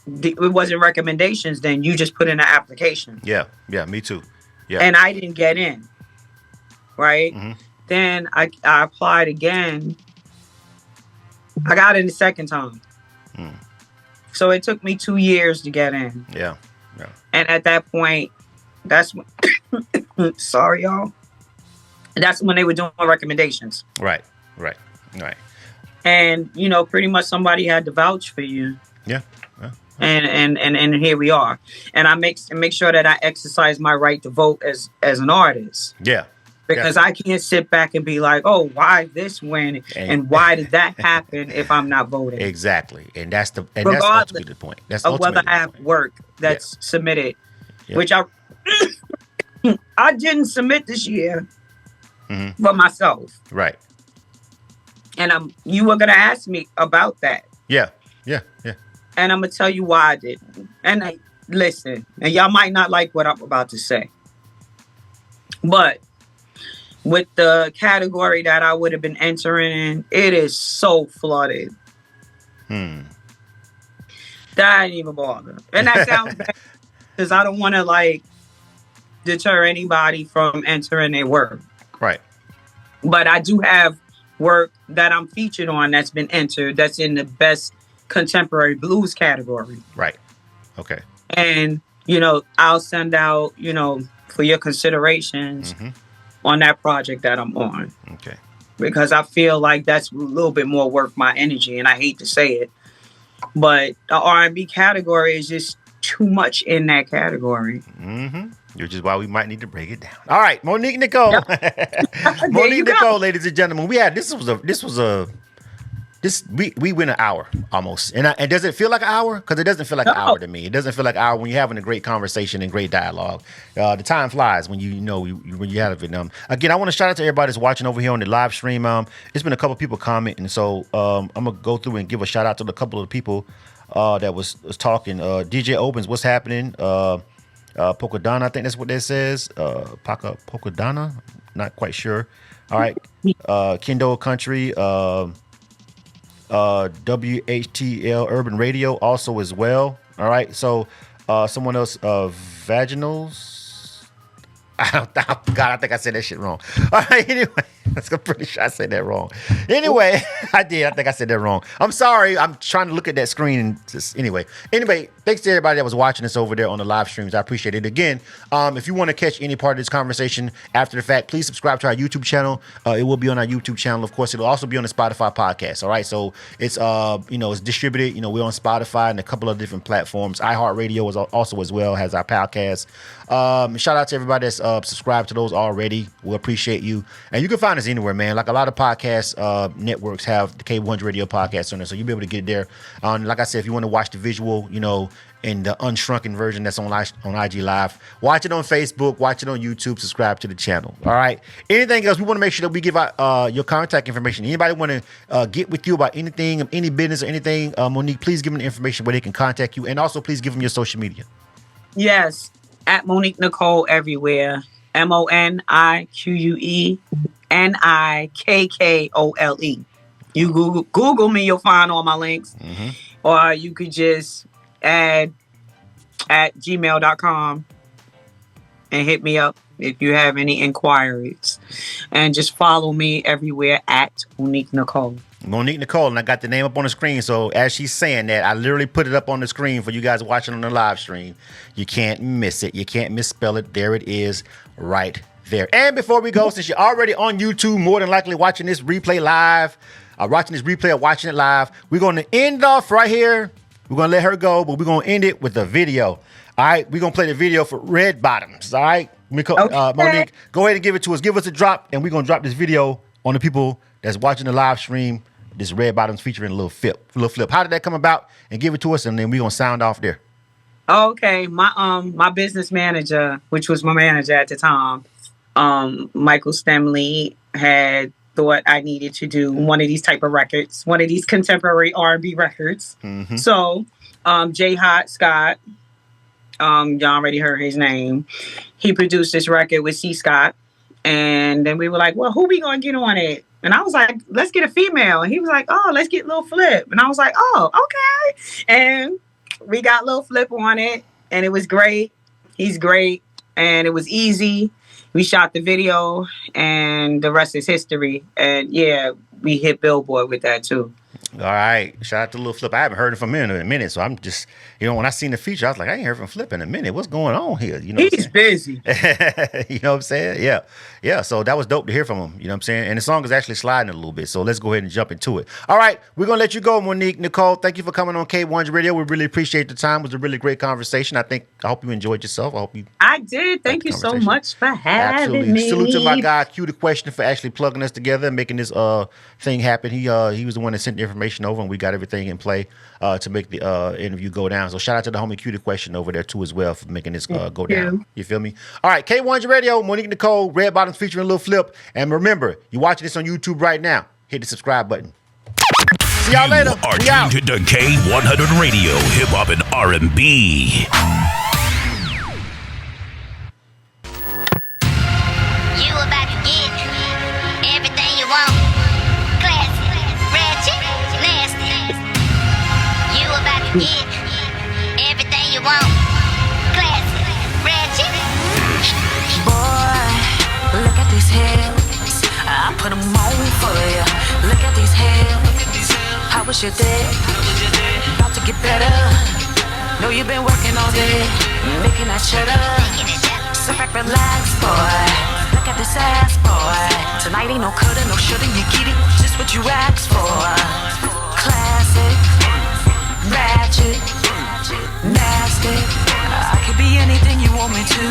it wasn't recommendations, then you just put in an application. Yeah, me too. Yeah. And I didn't get in. Right? Then I applied again. I got in the second time. So it took me 2 years to get in. Yeah. And at that point, that's when, sorry, y'all. That's when they were doing recommendations. Right. And, pretty much somebody had to vouch for you. Yeah. And here we are. And I make sure that I exercise my right to vote as an artist. Yeah. Because I can't sit back and be like, oh, why this win and why did that happen if I'm not voting? Exactly. And that's ultimately the point. That's of whether I have work that's submitted, which I didn't submit this year for myself. Right. And you were gonna ask me about that. Yeah. And I'm gonna tell you why I didn't. And listen, and y'all might not like what I'm about to say, but with the category that I would have been entering in, it is so flooded. That I didn't even bother. And that sounds bad because I don't want to deter anybody from entering their work. Right. But I do have work that I'm featured on that's been entered that's in the best contemporary blues category. Right. Okay. And, I'll send out, for your considerations on that project that I'm on. Okay. Because I feel like that's a little bit more worth my energy, and I hate to say it, but the R&B category is just too much in that category. Which is why we might need to break it down. All right, Monique NIkkole. Monique NIkkole, ladies and gentlemen. We win an hour almost. And does it feel like an hour? Because it doesn't feel like an hour to me. It doesn't feel like an hour when you're having a great conversation and great dialogue. The time flies when when you have it. Again, I want to shout out to everybody that's watching over here on the live stream. It's been a couple people commenting, so I'm gonna go through and give a shout out to a couple of the people that was talking. DJ Opens, what's happening? Pocadonna, I think that's what that says. Pocadonna, not quite sure. All right, Kendo Country. WHTL Urban Radio also as well. All right. So someone else, Vaginals. I think I said that shit wrong. All right. Anyway, I'm pretty sure I said that wrong. Anyway, I did. I think I said that wrong. I'm sorry. I'm trying to look at that screen. And just, anyway, thanks to everybody that was watching us over there on the live streams. I appreciate it. Again, if you want to catch any part of this conversation after the fact, please subscribe to our YouTube channel. It will be on our YouTube channel. Of course, it'll also be on the Spotify podcast. All right. So it's, it's distributed. We're on Spotify and a couple of different platforms. iHeartRadio is also as well has our podcast. Shout out to everybody that's subscribed to those already. We appreciate you. And you can find us anywhere, man. Like a lot of podcast networks have the K100 Radio podcast on there, so you'll be able to get it there. Like I said, if you want to watch the visual, in the unshrunken version that's on IG Live, watch it on Facebook, watch it on YouTube, subscribe to the channel. All right. Anything else? We want to make sure that we give out your contact information. Anybody want to get with you about anything, any business or anything? Monique, please give them the information where they can contact you, and also please give them your social media. Yes. At Monique NIkkole everywhere. MoniqueNikkole. You Google me, you'll find all my links. Or you could just add at gmail.com and hit me up if you have any inquiries. And just follow me everywhere at Monique NIkkole. Monique NIkkole, and I got the name up on the screen. So as she's saying that, I literally put it up on the screen for you guys watching on the live stream. You can't miss it. You can't misspell it. There it is right there. And before we go, since you're already on YouTube, more than likely watching this replay live, watching this replay or watching it live, we're going to end off right here. We're going to let her go, but we're going to end it with a video. All right, we're going to play the video for Red Bottoms. All right, Monique, go ahead and give it to us. Give us a drop, and we're going to drop this video on the people that's watching the live stream. This Red Bottoms featuring a little flip. How did that come about? And give it to us, and then we're going to sound off there. Okay, my business manager, which was my manager at the time, Michael Stemley, had thought I needed to do one of these type of records, one of these contemporary R&B records. So, J. Hot Scott, y'all already heard his name. He produced this record with C. Scott, and then we were like, well, who we gonna get on it? And I was like, let's get a female. And he was like, oh, let's get Lil Flip. And I was like, oh, okay. And we got Lil Flip on it, and it was great. He's great, and it was easy. We shot the video, and the rest is history. And yeah, we hit Billboard with that too. All right. Shout out to Lil Flip. I haven't heard from him in a minute, so I'm just, when I seen the feature, I was like, I ain't heard from Flip in a minute. What's going on here? He's busy. You know what I'm saying? Yeah. Yeah. So that was dope to hear from him. You know what I'm saying? And the song is actually sliding a little bit. So let's go ahead and jump into it. All right. We're going to let you go, Monique NIkkole. Thank you for coming on K100 Radio. We really appreciate the time. It was a really great conversation. I hope you enjoyed yourself. I did. Thank you so much for having me. Salute to my guy, Q the Question, for actually plugging us together and making this thing happen. He was the one that sent the information over, and we got everything in play to make the interview go down. So shout out to the homie Q the Question over there too as well for making this go down. You feel me? All right, K100 Radio, Monique NIkkole, Red Bottoms featuring Lil Flip. And remember, you're watching this on YouTube right now. Hit the subscribe button. See y'all later. You are tuned to K100 Radio, Hip Hop and R&B. You about to get everything you want. Classy, ratchet, nasty. You about to get everything you want. Classy, ratchet. Boy, look at these hips. I put them on for you. Look at these hips. How was your day? About to get better. Know you've been working all day, making that cheddar. Sit back, relax, boy. Look at this ass, boy. Tonight ain't no coulda, no shoulda. You get it, just what you asked for. Classic, ratchet, nasty. I could be anything you want me to.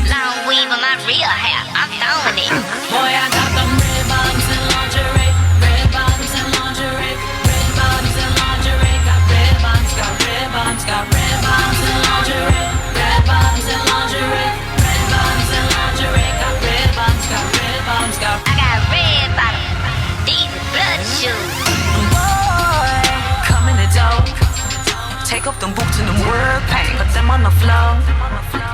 Long weave of my real hair, I'm throwing it. Boy, I got them red bottoms and lingerie. Red bottoms and lingerie. Red bottoms and lingerie. Got red bottoms, got red bottoms, got red bottoms and lingerie. Red bottoms and lingerie. Red bottoms and lingerie. Got red bottoms, got red bottoms, got. I got red bottom, these blood shoes. Boy, come in the door. Take up them boots and them word paint. Put them on the floor.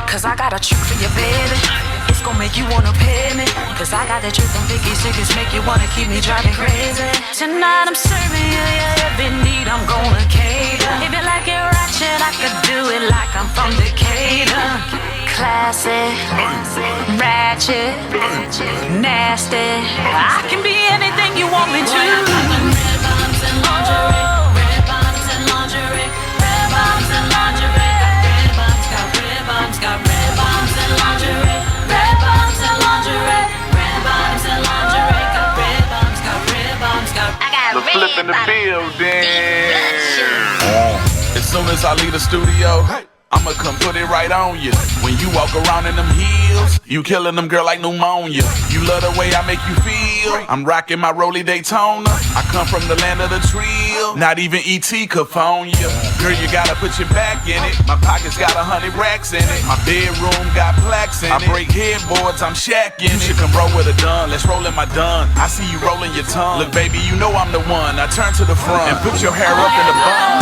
Cause I got a trick for you, baby. It's gonna make you wanna pay me. Cause I got that trick from Vicky Sickers, make you wanna keep me driving crazy. Tonight I'm serving you your every need, I'm gonna cater. If you like it ratchet, I could do it like I'm from Decatur. Classy, ratchet, nasty. I can be anything you want me to. Red bottoms and lingerie. Red bottoms and lingerie. Red bottoms and lingerie. Got red bottoms and lingerie. Red bottoms and lingerie. Red bottoms and lingerie. Got red bottoms, got red bottoms, got. I got The red Flip in the bottom, building. these blood shoes. As soon as I leave the studio, I'ma come put it right on you. When you walk around in them heels, you killing them, girl, like pneumonia. You love the way I make you feel. I'm rocking my Rolly Daytona. I come from the land of the trill. Not even E.T. could phone you. Girl, you gotta put your back in it. My pockets got 100 racks in it. My bedroom got plaques in it. I break headboards, I'm shacking. You should come roll with a dun. Let's roll in my dun. I see you rolling your tongue. Look, baby, you know I'm the one. Now turn to the front and put your hair up in the bun.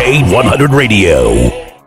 K100 Radio.